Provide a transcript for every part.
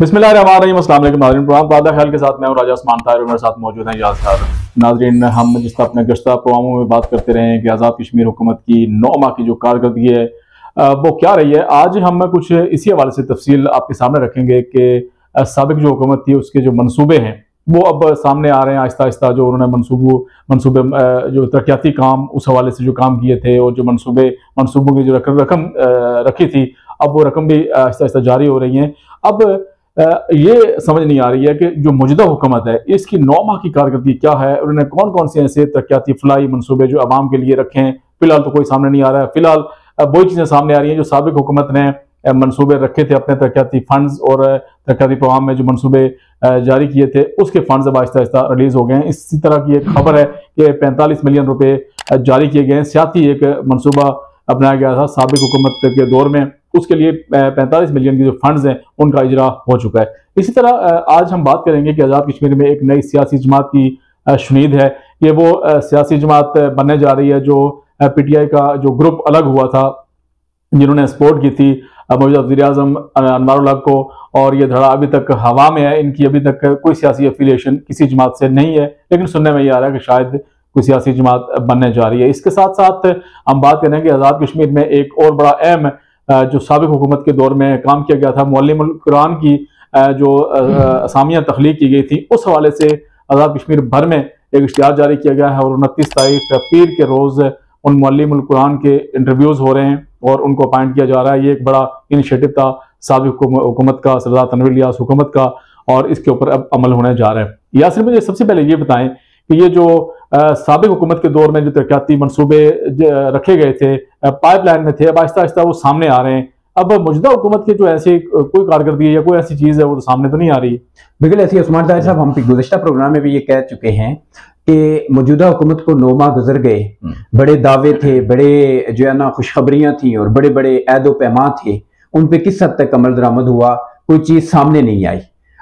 बिस्मिल्लाहिर्रहमानिर्रहीम। अस्सलाम वालेकुम नाज़रीन, प्रोग्राम ताज़ा ख्याल के साथ मैं हूं राजा उस्मान ताहिर, मेरे साथ मौजूद हैं इजाज़ खान। नाज़रीन, हम जिस तरह अपने गुज़श्ता प्रोग्रामों में बात करते रहे हैं कि आज़ाद कश्मीर हुकूमत की 9 माह की जो कारकर्दगी है वो क्या रही है, आज हम कुछ इसी हवाले से तफसील आपके सामने रखेंगे कि साबिक जो हुकूमत थी उसके जो मनसूबे हैं वो अब सामने आ रहे हैं आहिस्ता आहिस्ता। जो उन्होंने मनसूबे जो तरक्याती काम उस हवाले से जो काम किए थे और जो मनसूबों की जो रकम रखी थी, अब वो रकम भी आहिस्ता आहिस्ता जारी हो रही हैं। अब ये समझ नहीं आ रही है कि जो मौजूदा हुकूमत है इसकी 9 माह की कारकर्दगी क्या है, उन्होंने कौन कौन से ऐसे तरक्याती फलाई मनसूबे जो आवाम के लिए रखे हैं। फिलहाल तो कोई सामने नहीं आ रहा है। फिलहाल वही चीज़ें सामने आ रही हैं जो साबिक हुकूमत ने मनसूबे रखे थे अपने तरक्याती फंड्स और तरक्याती प्रोग्राम में जो मनसूबे जारी किए थे उसके फंड्स अब आहिस्ता आहिस्ता रिलीज हो गए हैं। इसी तरह की एक खबर है कि 45 मिलियन रुपए जारी किए गए हैं। सियासी एक मनसूबा अपनाया गया था साबिक हुकूमत के दौर में, उसके लिए 45 मिलियन के जो फंड्स हैं उनका इजरा हो चुका है। इसी तरह आज हम बात करेंगे कि आज़ाद कश्मीर में एक नई सियासी जमात की शुनीद है। ये वो सियासी जमात बनने जा रही है जो PTI का जो ग्रुप अलग हुआ था, जिन्होंने सपोर्ट की थी मौजूदा वज़ीर-ए-आज़म अनवरुल हक को, और ये धड़ा अभी तक हवा में है। इनकी अभी तक कोई सियासी एफिलिएशन किसी जमात से नहीं है, लेकिन सुनने में ये आ रहा है कि शायद कोई सियासी जमात बनने जा रही है। इसके साथ साथ हम बात करेंगे आज़ाद कश्मीर में एक और बड़ा अहम जो साबिक हुकूमत के दौर में काम किया गया था, मुअल्लिमुल कुरान की जो असामियाँ तख्लीक की गई थी, उस हवाले से आज़ाद कश्मीर भर में एक इश्तिहार जारी किया गया है और 29 तारीख पीर के रोज़ उन मुअल्लिमुल कुरान के इंटरव्यूज़ हो रहे हैं और उनको अपॉइंट किया जा रहा है। ये एक बड़ा इनिशिएटिव था साबिक हुकूमत का, सरदार तनवीर इलियास हुकूमत का, और इसके ऊपर अब अमल होने जा रहा है। यासिर, मुझे सबसे पहले ये बताएं कि ये जो साबिक हुकूमत के दौर में जो तरक्याती मनसूबे रखे गए थे, पाइपलाइन में थे, अब आहिस्ता आहिस्ता वो सामने आ रहे हैं। अब मौजूदा हुकूमत की जो ऐसी कोई कारकर्दगी या कोई ऐसी चीज़ है वो तो सामने तो नहीं आ रही। बिल्कुल ऐसी उस्मान ताहिर साहब, हम गुज़श्ता प्रोग्राम में भी ये कह चुके हैं कि मौजूदा हुकूमत को 9 माह गुजर गए, बड़े दावे थे, बड़े जो है ना खुशखबरियां थी और बड़े बड़े ऐदो पैमा थे, उन पे किस हद तक अमल दरामद हुआ, कोई चीज़ सामने नहीं आई।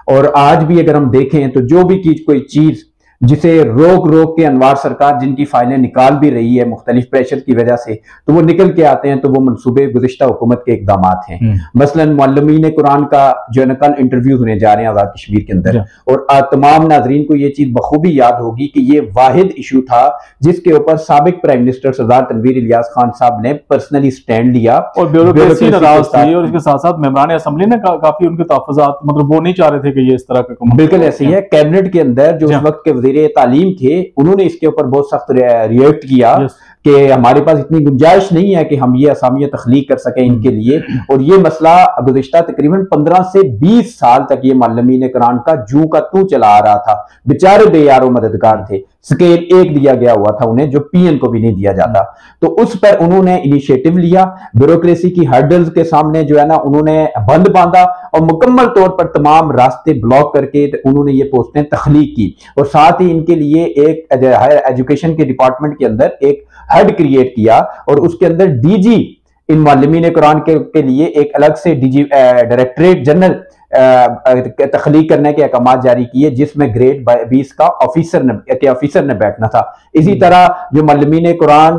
और आज भी अगर हम देखें तो जो भी कोई चीज़ जिसे रोक रोक के अनवार सरकार जिनकी फाइलें निकाल भी रही है मुख्तलिफ प्रेशर की वजह से, तो वो निकल के आते हैं तो वो मनसूबे गुज़श्ता हुकूमत के इकदाम हैं। मसलन मुअल्लिमीन कुरान का जो है ना कल इंटरव्यू होने जा रहे हैं आज़ाद कश्मीर के अंदर, और तमाम नाजरीन को ये चीज़ बखूबी याद होगी कि ये वाहिद इशू था जिसके ऊपर साबिक प्राइम मिनिस्टर सरदार तनवीर इलियास खान साहब ने पर्सनली स्टैंड लिया और ब्यूरोक्रेसी नाराज थी, और इसके साथ साथ मेंबरान असेंबली ने काफी उनके तहफ़्फ़ुज़ात, मतलब वो नहीं चाह रहे थे कि ये इस तरह का। बिल्कुल ऐसे ही है। कैबिनेट के अंदर जो उस वक्त के वज़ीर तालीम थे उन्होंने इसके ऊपर बहुत सख्त रिएक्ट किया कि हमारे पास इतनी गुंजाइश नहीं है कि हम ये असामियां तख्लीक कर सकें इनके लिए। और ये मसला गुज़श्ता तकरीबन 15 से 20 साल तक ये मुअल्लिमीन कुरान का जू का तू चला आ रहा था। बेचारे बेयारो मददगार थे, स्केल 1 दिया गया हुआ था उन्हें जो PN को भी नहीं दिया जाता, तो उस पर उन्होंने इनिशिएटिव लिया, ब्यूरोक्रेसी की हर्डल्स के सामने जो है ना उन्होंने बंद बांधा और मुकम्मल तौर पर तमाम रास्ते ब्लॉक करके उन्होंने ये पोस्टें तख्लीक की। और साथ ही इनके लिए एक हायर एजुकेशन के डिपार्टमेंट के अंदर एक हेड क्रिएट किया और उसके अंदर DG इन मुअल्लिमीन कुरान के लिए एक अलग से DG डायरेक्टरेट जनरल तख्लीक करने के अहकाम जारी किए, जिसमें ग्रेड 20 का ऑफिसर ने बैठना था। इसी तरह जो मुअल्लिमीन कुरान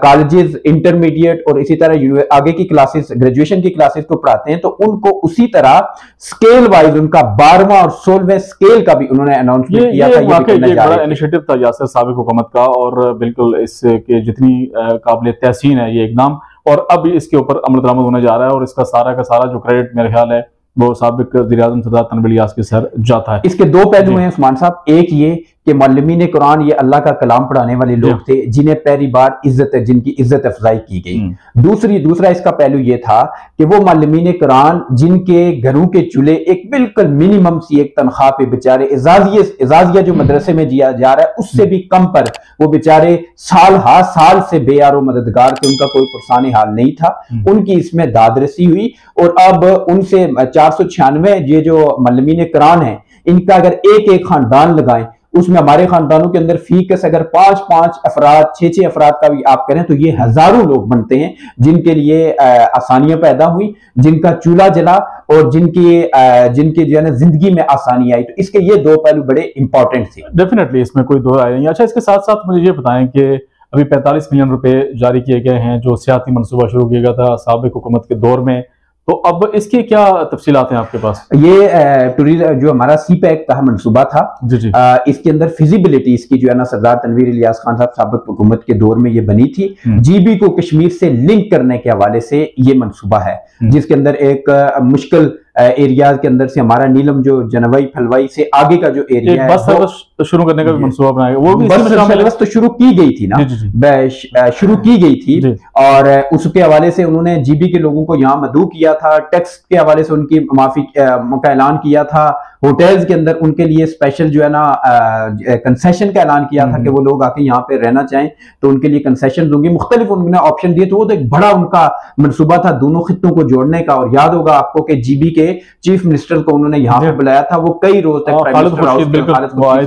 कॉलेजेस, इंटरमीडिएट और इसी तरह आगे की क्लासेस, ग्रेजुएशन की क्लासेस को पढ़ाते हैं, तो उनको उसी तरह स्केल वाइज उनका 12वां और 16वें स्केल का भी उन्होंने अनाउंसमेंट किया था। ये बड़ा इनिशिएटिव था यासिर साबिक हुकूमत का, और बिल्कुल इसके जितनी काबिल तहसीन है ये इकदाम, और अब इसके ऊपर अमल दरामद होने जा रहा है और इसका सारा का सारा जो क्रेडिट मेरे ख्याल है वो साबिक वज़ीर-ए-आज़म सरदार तनवीर इलियास के सर जाता है। इसके 2 पहलू हैं उस्मान साहब। एक ये कि मुअल्लिमीन कुरान ये अल्लाह का कलाम पढ़ाने वाले लोग थे जिन्हें पहली बार जिनकी इज्जत अफजाई की गई। दूसरा इसका पहलू ये था कि वो मुअल्लिमीन कुरान जिनके घरों के चूल्हे एक बिल्कुल मिनिमम सी एक तनख्वाह पे बेचारे एजाजिया जो मदरसे में जिया जा रहा है उससे भी कम पर वो बेचारे साल से बेयारो मददगार थे, उनका कोई पुरसाने हाल नहीं था। उनकी इसमें दादरसी हुई और अब उनसे 496 ये जो मुअल्लिमीन कुरान है इनका अगर एक खानदान लगाएं, उसमें हमारे खानदानों के अंदर फीकस अगर 5-5 अफराद, 6-6 अफराद का भी आप करें तो ये हजारों लोग बनते हैं जिनके लिए आसानियां पैदा हुई, जिनका चूल्हा जला और जिनकी जो है ना जिंदगी में आसानी आई। तो इसके ये 2 पहलू बड़े इंपॉर्टेंट थे। डेफिनेटली, इसमें कोई दो राय नहीं। अच्छा, इसके साथ साथ मुझे ये बताएं कि अभी 45 मिलियन रुपए जारी किए गए हैं जो सियासी मनसूबा शुरू किया गया था साबिक हुकूमत के दौर में, तो अब इसकी क्या तफसीलात हैं आपके पास? ये टूरिज्म जो हमारा CPEC का मनसूबा था, जी जी। इसके अंदर फिजिबिलिटी इसकी जो है ना सरदार तनवीर इलियास खान साहब साबिक हुकूमत के दौर में ये बनी थी। GB को कश्मीर से लिंक करने के हवाले से ये मनसूबा है, जिसके अंदर एक मुश्किल एरियाज के अंदर से हमारा नीलम जो जनवई फलवई से आगे का जो एरिया है, बस सर्विस शुरू करने का भी मनसूबा बनाया, वो भी बस सर्विस तो शुरू की गई थी ना, शुरू की गई थी, और उसके हवाले से उन्होंने GB के लोगों को यहाँ मदऊ किया था, टैक्स के हवाले से उनकी माफी का ऐलान किया था, होटल्स के अंदर उनके लिए स्पेशल जो है ना कंसेशन का ऐलान किया था कि वो लोग आके यहाँ पे रहना चाहें तो उनके लिए कंसेशन दूंगी, मुख्तलिफ उन्होंने ऑप्शन दिए। तो वो तो एक बड़ा उनका मनसूबा था दोनों खित्तों को जोड़ने का। और याद होगा आपको कि GB के चीफ मिनिस्टर को उन्होंने यहाँ पे बुलाया था, वो कई रोज तक प्राइम मिनिस्टर हाउस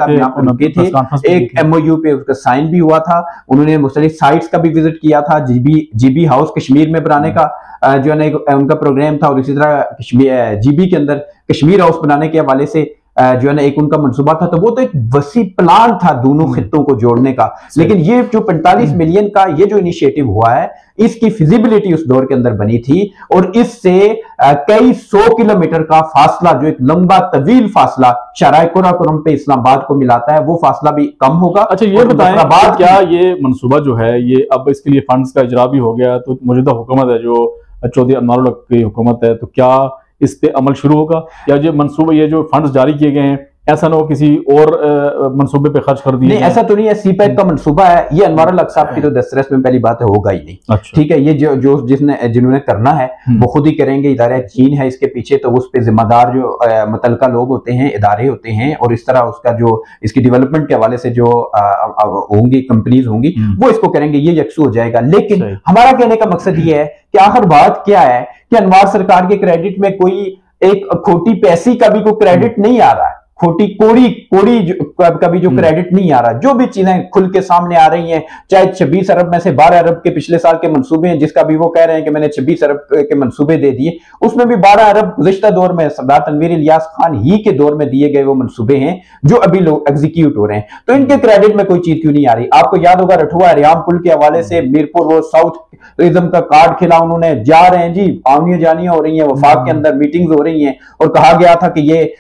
में यहाँ पर रुके थे, एक MOU पे उसका साइन भी हुआ था, उन्होंने मुख्तलिफ साइट्स का भी विजिट किया था, GB हाउस कश्मीर में बनाने का जो है ना उनका प्रोग्राम था, और इसी तरह GB के अंदर कश्मीर हाउस बनाने के हवाले से जो है ना एक उनका मनसूबा था। तो वो तो एक वसी प्लान था दोनों खित्तों को जोड़ने का। लेकिन ये जो 45 मिलियन का ये जो इनिशिएटिव हुआ है, इसकी फिजिबिलिटी उस दौर के अंदर बनी थी, और इससे कई 100 किलोमीटर का फासला, जो एक लंबा तवील फासला शराय कुराकुरम पे इस्लामाबाद को मिलाता है, वो फासला भी कम होगा। अच्छा ये बताएं, क्या ये मनसूबा जो है ये अब इसके लिए फंड्स का इजरा भी हो गया, तो मौजूदा हुकूमत है जो चौधरी अनवारुल हक की हुकूमत है, तो क्या इस पे अमल शुरू होगा, या ये मनसूबा ये जो फंड्स जारी किए गए हैं ऐसा ना हो किसी और मनसूबे पे खर्च कर दिए? नहीं, ऐसा तो नहीं है, CPEC का मनसूबा है ये। अनवारुल हक साहब की तो दस्तरस में पहली बात है होगा ही नहीं। अच्छा। ठीक है, ये जो जिन्होंने करना है वो खुद ही करेंगे, इदारा चीन है इसके पीछे, तो उस पे जिम्मेदार जो मुतलका लोग होते हैं, इदारे होते हैं, और इस तरह उसका जो इसकी डेवलपमेंट के हवाले से जो होंगी कंपनीज होंगी वो इसको करेंगे, ये यकसू हो जाएगा। लेकिन हमारा कहने का मकसद ये है कि आखिर बात क्या है कि अनवार सरकार के क्रेडिट में कोई एक खोटी पैसी का भी कोई क्रेडिट नहीं आ रहा है, खोटी कोड़ी कभी जो क्रेडिट नहीं आ रहा। जो भी चीजें खुल के सामने आ रही हैं, चाहे 26 अरब में से 12 अरब के पिछले साल के मंसूबे हैं, जिसका भी वो कह रहे हैं कि मैंने 26 अरब के मंसूबे दे दिए, उसमें भी 12 अरब गुज़िश्ता दौर में सरदार तनवीर इलियास खान ही के दौर में दिए गए वो मंसूबे हैं जो अभी लोग एग्जीक्यूट हो रहे हैं। तो इनके क्रेडिट में कोई चीज क्यों नहीं आ रही? आपको याद होगा रठुआ रियाम पुल के हवाले से मीरपुर वो साउथ टूरिज्म का कार्ड खिला, उन्होंने जा रहे हैं जी, आनियां जानियां हो रही हैं, वफाक के अंदर मीटिंग्स हो रही हैं, और कहा गया था कि ये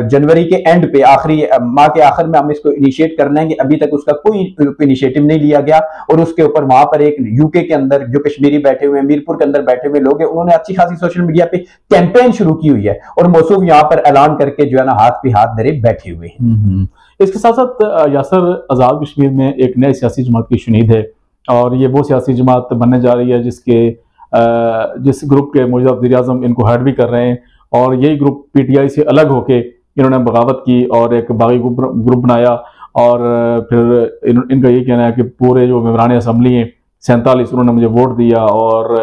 जनवरी के एंड पे आखिरी माह के आखिर में हम इसको इनिशिएट कर लेंगे। अभी तक उसका कोई इनिशिएटिव नहीं लिया गया, और उसके ऊपर वहां पर एक UK के अंदर जो कश्मीरी बैठे हुए हैं, मीरपुर के अंदर बैठे हुए लोग हैं, उन्होंने अच्छी खासी सोशल मीडिया पे कैंपेन शुरू की हुई है, और मौसूफ यहाँ पर ऐलान करके जो है ना हाथ पे हाथ धरे बैठे हुए हैं। इसके साथ साथ यासर आजाद कश्मीर में एक नई सियासी जमात की शुनीद है, और ये वो सियासी जमात बनने जा रही है जिस ग्रुप के मौजूदा वज़ीर-ए-आज़म इनको हेड भी कर रहे हैं, और यही ग्रुप PTI से अलग होके इन्होंने बगावत की और एक बागी ग्रुप बनाया, और फिर इनका ये कहना है कि पूरे जो मेंबरान असम्बली हैं 47 उन्होंने मुझे वोट दिया। और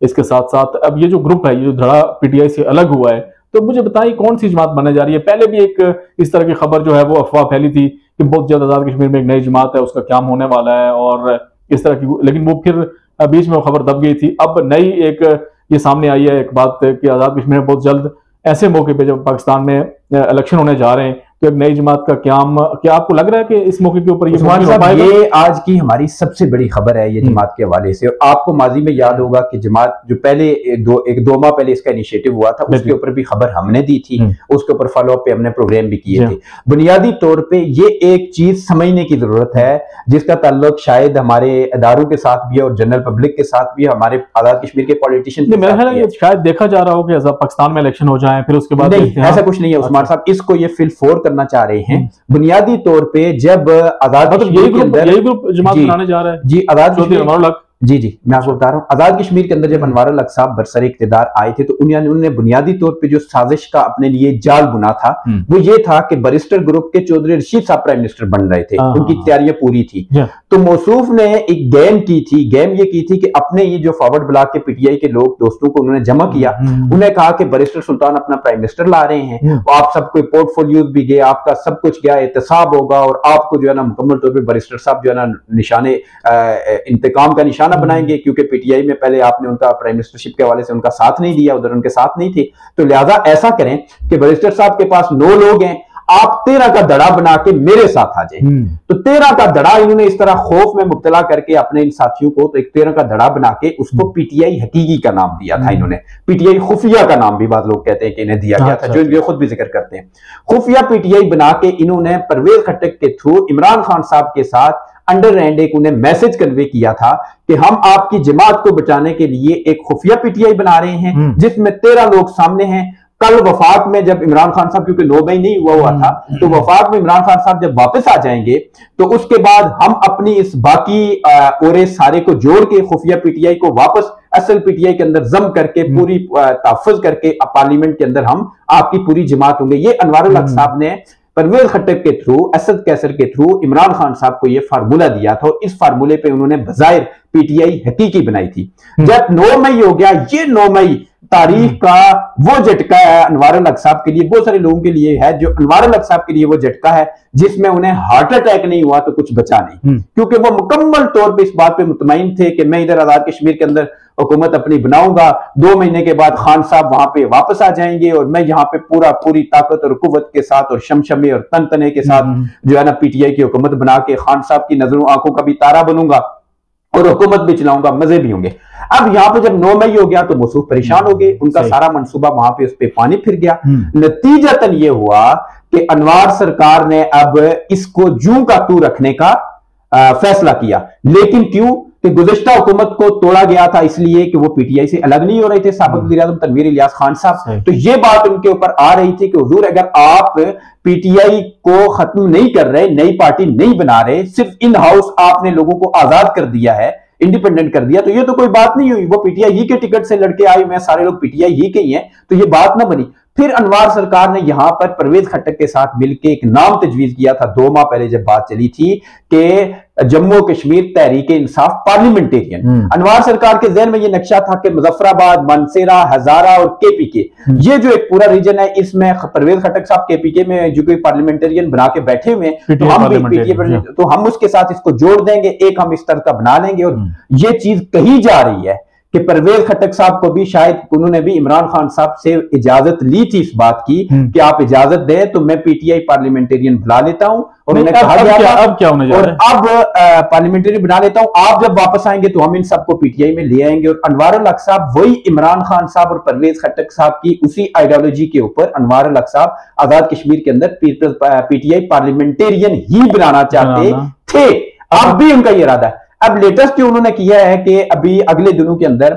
इसके साथ साथ अब ये जो ग्रुप है, ये जो धड़ा PTI से अलग हुआ है, तो मुझे बताइए कौन सी जमात बनने जा रही है? पहले भी एक इस तरह की खबर जो है वो अफवाह फैली थी कि बहुत ज़्यादा आज़ाद कश्मीर में एक नई जमात है, उसका क्या होने वाला है और इस तरह की, लेकिन वो फिर बीच में वो खबर दब गई थी। अब नई एक ये सामने आई है एक बात कि आज़ाद कश्मीर में बहुत जल्द ऐसे मौके पे जब पाकिस्तान में इलेक्शन होने जा रहे हैं तो एक नई जमात का क्या आपको लग रहा है कि इस मौके के ऊपर ये आज की हमारी सबसे बड़ी खबर है ये जमात के हवाले से? और आपको माजी में याद होगा कि जमात जो पहले एक दो माह पहले इसका इनिशिएटिव हुआ था, उसके ऊपर भी खबर हमने दी थी, उसके ऊपर फॉलो अप पे हमने प्रोग्राम भी किए थे। बुनियादी तौर पे ये एक चीज समझने की जरूरत है जिसका ताल्लुक शायद हमारे इदारों के साथ भी है और जनरल पब्लिक के साथ भी, हमारे आजाद कश्मीर के पॉलिटिशियन शायद देखा जा रहा हो कि पाकिस्तान में इलेक्शन हो जाए फिर उसके बाद। ऐसा कुछ नहीं है उस्मान साहब, इसको ये फिल फोर करना चाह रहे हैं। बुनियादी तौर पे जब आजाद यही ग्रुप जमात बनाने जा रहा है जी, आजाद जी मैं आपको बता रहा हूँ, आजाद कश्मीर के अंदर जब अनवारुल हक साहब बरसरे इख्तिदार आए थे तो उन्होंने बुनियादी तौर पे जो साजिश का अपने लिए जाल बुना था वो ये था कि बैरिस्टर ग्रुप के चौधरी रशीद साहब प्राइम मिनिस्टर बन रहे थे, उनकी तैयारियां पूरी थी। तो मौसूफ ने एक गेम की थी, गेम ये की थी कि अपने ये जो फॉरवर्ड ब्लॉक के PTI के लोग दोस्तों को उन्होंने जमा किया, उन्हें कहा कि बैरिस्टर सुल्तान अपना प्राइम मिनिस्टर ला रहे हैं, आप सबको पोर्टफोलियोज भी गए, आपका सब कुछ गया, एहतसाब होगा और आपको जो है ना मुकम्मल तौर पर बैरिस्टर साहब जो है ना निशाने इंतकाम का निशाना बनाएंगे, क्योंकि PTI में पहले आपने उनका प्राइम मिनिस्टरशिप के हवाले से उनका साथ नहीं दिया, उधर उनके साथ नहीं थे, तो लिहाजा ऐसा करें कि बैरिस्टर साहब के पास 9 लोग हैं, आप 13 का दड़ा बना के मेरे साथ आ जाए। तो 13 का दड़ा इन्होंने इस तरह खौफ में मुब्तला करके अपने इन साथियों को, तो एक 13 का दड़ा बना के उसको पीटीआई हकीकी का नाम दिया था इन्होंने। पीटीआई खुफिया का नाम भी बाद लोग कहते हैं कि इन्हें दिया गया था, जो इनके खुद भी जिक्र करते हैं। खुफिया पीटीआई बना के इन्होंने परवेज खट्टक के थ्रू इमरान खान साहब के साथ अंडर हैंड एक उन्हें मैसेज कन्वे किया था कि हम आपकी जमात को बचाने के लिए एक खुफिया पीटीआई बना रहे हैं जिसमें 13 लोग सामने हैं। कल वफाक में जब इमरान खान साहब, क्योंकि 9 मई नहीं हुआ था, तो वफाक में इमरान खान साहब जब वापस आ जाएंगे तो उसके बाद हम अपनी इस बाकी और सारे को जोड़ के खुफिया पीटीआई को वापस असल पीटीआई के अंदर जम करके पूरी तहफ़्फ़ुज़ करके पार्लियामेंट के अंदर हम आपकी पूरी जमात होंगे। ये अनवारुल हक साहब ने परवेज खट्टक के थ्रू, असद कैसर के थ्रू इमरान खान साहब को यह फार्मूला दिया था और इस फार्मूले पे उन्होंने बजाय पीटीआई हकीकी बनाई थी। जब 9 मई हो गया, ये 9 मई तारीख का वो झटका है अनवारुल हक साहब के लिए, बहुत सारे लोगों के लिए है, जो अनवारुल हक साहब के लिए वो झटका है जिसमें उन्हें हार्ट अटैक नहीं हुआ तो कुछ बचा नहीं, क्योंकि वो मुकम्मल तौर पे इस बात पे मुतमईन थे कि मैं इधर आजाद कश्मीर के अंदर हुकूमत अपनी बनाऊंगा, 2 महीने के बाद खान साहब वहां पे वापस आ जाएंगे और मैं यहाँ पे पूरी ताकत और कुव्वत के साथ और शमशमे और तनतने के साथ जो है ना पीटीआई की हुकूमत बना के खान साहब की नजरों आंखों का भी तारा बनूंगा और हुकूमत भी चलाऊंगा, मजे भी होंगे। अब यहाँ पे जब 9 मई हो गया तो मसूफ परेशान हो गए, उनका सारा मंसूबा वहां पे उस पे पानी फिर गया। नतीजतन ये हुआ कि अनवार सरकार ने अब इसको जूं का तू रखने का फैसला किया। लेकिन क्यों? कि गुज़िश्ता हुकूमत को तोड़ा गया था इसलिए कि वो पीटीआई से अलग नहीं हो रहे थे साबिक वज़ीर-ए-आज़म तनवीर इलियास खान साहब। तो ये बात उनके ऊपर आ रही थी कि हुजूर अगर आप पीटीआई को खत्म नहीं कर रहे, नई पार्टी नहीं बना रहे, सिर्फ इन हाउस आपने लोगों को आजाद कर दिया है, इंडिपेंडेंट कर दिया, तो ये तो कोई बात नहीं हुई। वो पीटीआई ही के टिकट से लड़के आए हुए, सारे लोग पीटीआई ही के ही हैं, तो ये बात ना बनी। फिर अनवार सरकार ने यहां पर परवेज खट्टक के साथ मिलकर एक नाम तजवीज किया था 2 माह पहले जब बात चली थी कि जम्मू कश्मीर तहरीक इंसाफ पार्लियामेंटेरियन। अनवार सरकार के जहन में यह नक्शा था कि मुजफ्फराबाद, मानसेरा, हजारा और केपीके, ये जो एक पूरा रीजन है, इसमें परवेज खट्टक साहब केपीके में जो कोई पार्लियामेंटेरियन बना के बैठे हुए हैं, तो हम उसके साथ इसको जोड़ देंगे, एक हम इस तरह का बना लेंगे। और ये चीज कही जा रही है कि परवेज खट्टक साहब को भी शायद उन्होंने भी इमरान खान साहब से इजाजत ली थी इस बात की कि आप इजाजत दें तो मैं पीटीआई पार्लियामेंटेरियन बुला लेता हूं, और उन्हें कहा गया अब क्या होने जा रहा है, अब पार्लियामेंटेरियन बना लेता हूं, आप जब वापस आएंगे तो हम इन सबको पीटीआई में ले आएंगे। और अनवारुल हक साहब वही इमरान खान साहब और परवेज खट्टक साहब की उसी आइडियोलॉजी के ऊपर अनवारुल हक साहब आजाद कश्मीर के अंदर पीटीआई पार्लियामेंटेरियन ही बनाना चाहते थे। अब भी उनका यह इरादा है। अब लेटेस्ट जो उन्होंने किया है कि अभी अगले दिनों के अंदर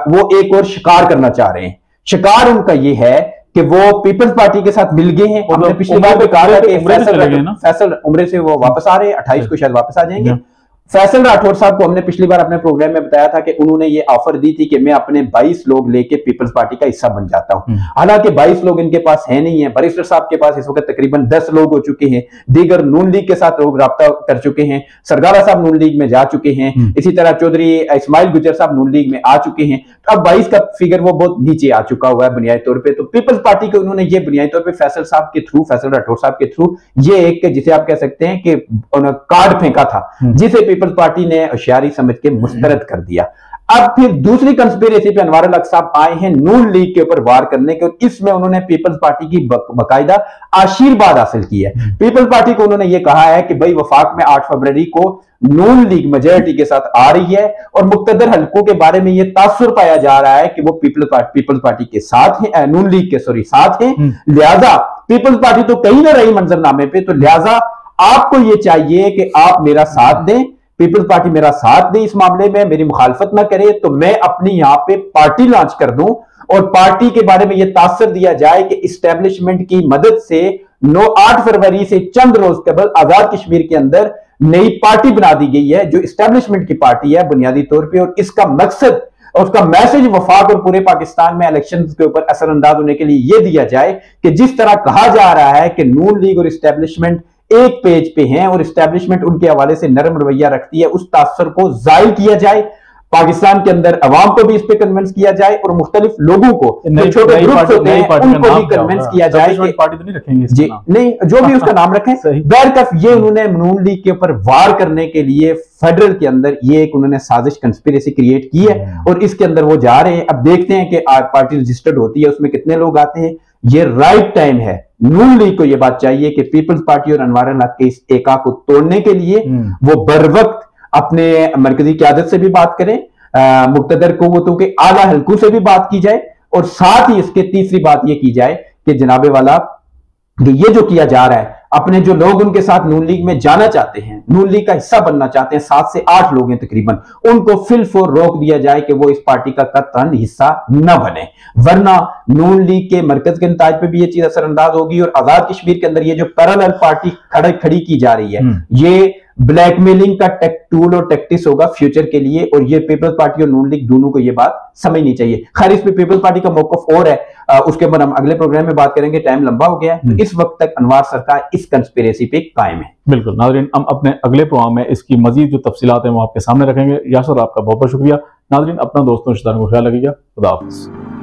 वो एक और शिकार करना चाह रहे हैं। शिकार उनका ये है कि वो पीपल्स पार्टी के साथ मिल गए हैं। हमने पिछली बार भी कहा था कि फैसल उम्रे से वो वापस आ रहे हैं, 28 को शायद वापस आ जाएंगे। फैसल राठौर साहब को हमने पिछली बार अपने प्रोग्राम में बताया था कि उन्होंने ये ऑफर दी थी कि मैं अपने 22 लोग लेके पीपल्स पार्टी का हिस्सा बन जाता हूं। हालांकि 22 लोग इनके पास है नहीं है। बैरिस्टर साहब के पास इस वक्त तकरीबन 10 लोग हो चुके हैं। दीगर नून लीग के साथ लोग राब्ता कर चुके हैं। सरगारा साहब नून लीग में जा चुके हैं। इसी तरह चौधरी इस्माइल गुजर साहब नून लीग में आ चुके हैं। तो अब 22 का फिगर वो बहुत नीचे आ चुका हुआ है बुनियादी तौर पर। तो पीपल्स पार्टी को उन्होंने ये बुनियादी तौर पर फैसल साहब के थ्रू, फैसल राठौर साहब के थ्रू ये एक जिसे आप कह सकते हैं कि कार्ड फेंका था, जिसे पीपल्स पार्टी ने होशियारी समझ के मुस्तरद कर दिया। अब फिर दूसरी कंस्पिरेसी पे अनवारुल हक साहब आए हैं नून लीग के ऊपर वार करने के, और इसमें उन्होंने पीपल्स पार्टी की बकायदा आशीर्वाद हासिल की है। पीपल्स पार्टी को उन्होंने ये कहा है कि भाई वफाक में 8 फरवरी को नून लीग मेजॉरिटी के साथ आ रही है और मुक्तदर हलकों के बारे में यह तासुर पाया जा रहा है कि वो पीपल्स पार्टी के साथ है, नून लीग के साथ है। लिहाजा पीपल्स पार्टी तो कहीं ना रही मंजरनामे पे, तो लिहाजा आपको यह चाहिए कि आप मेरा साथ दें, पीपल्स पार्टी मेरा साथ दे इस मामले में, मेरी मुखालफत ना करे, तो मैं अपनी यहां पे पार्टी लॉन्च कर दूं और पार्टी के बारे में यह तासर दिया जाए कि इस्टेब्लिशमेंट की मदद से 8 फरवरी से चंद रोज कबल आजाद कश्मीर के अंदर नई पार्टी बना दी गई है जो इस्टेब्लिशमेंट की पार्टी है बुनियादी तौर पर। और इसका मकसद और उसका मैसेज वफाक और पूरे पाकिस्तान में इलेक्शन के ऊपर असरअंदाज होने के लिए यह दिया जाए कि जिस तरह कहा जा रहा है कि नून लीग और इस्टेब्लिशमेंट एक पेज पे हैं और इस्टेब्लिशमेंट उनके हवाले से नरम रवैया रखती है, उस तासर को जाहिर किया जाए, पाकिस्तान के अंदर अवाम को भी इस पे कन्विंस किया जाए और मुख्तलिफ लोगों को, छोटे ग्रुप्स होते हैं उनको भी कन्विंस किया जाए कि पार्टी तो नहीं रखेंगे जी नहीं, जो भी उसका नाम रखें। बहरकफ ये उन्होंने नून लीग के ऊपर वार करने के लिए फेडरल के अंदर ये एक उन्होंने साजिश कंस्पिरेसी क्रिएट की है और इसके अंदर वो जा रहे हैं। अब देखते हैं कि पार्टी रजिस्टर्ड होती है उसमें कितने लोग आते हैं। ये राइट टाइम है नून लीग को यह बात चाहिए कि पीपल्स पार्टी और अनवार अल हक के इस एका को तोड़ने के लिए वो बर वक्त अपने मरकजी क़यादत से भी बात करें, मुक्तदर कुव्वतों के आला हल्कों से भी बात की जाए, और साथ ही इसके तीसरी बात यह की जाए कि जनाबे वाला कि ये जो किया जा रहा है, अपने जो लोग उनके साथ नून लीग में जाना चाहते हैं, नून लीग का हिस्सा बनना चाहते हैं, 7 से 8 लोग हैं तकरीबन, उनको फिलफोर रोक दिया जाए कि वो इस पार्टी का कतन हिस्सा न बने, वरना नून लीग के मरकज के नताज पे भी ये चीज असरअंदाज होगी। और आजाद कश्मीर के अंदर ये जो पैरेलल पार्टी खड़ी की जा रही है, ये ब्लैकमेलिंग का टूल और टैक्टिस होगा फ्यूचर के लिए, और ये पीपल्स पार्टी और नून लीग दोनों को ये बात समझनी चाहिए। खैर, इस पे पीपल्स पार्टी का मौकफ और है, उसके ऊपर हम अगले प्रोग्राम में बात करेंगे, टाइम लंबा हो गया है। तो इस वक्त तक अनवार सरकार इस कंस्पिरेसी पे कायम है। बिल्कुल नाज़रीन, हम अपने अगले प्रोग्राम में इसकी मजीद जो तफसीलात हैं वो आपके सामने रखेंगे। यासर, आपका बहुत बहुत शुक्रिया। नाज़रीन, अपना दोस्तों रिश्तेदारों को ख्याल रखिएगा। खुदा हाफिज़।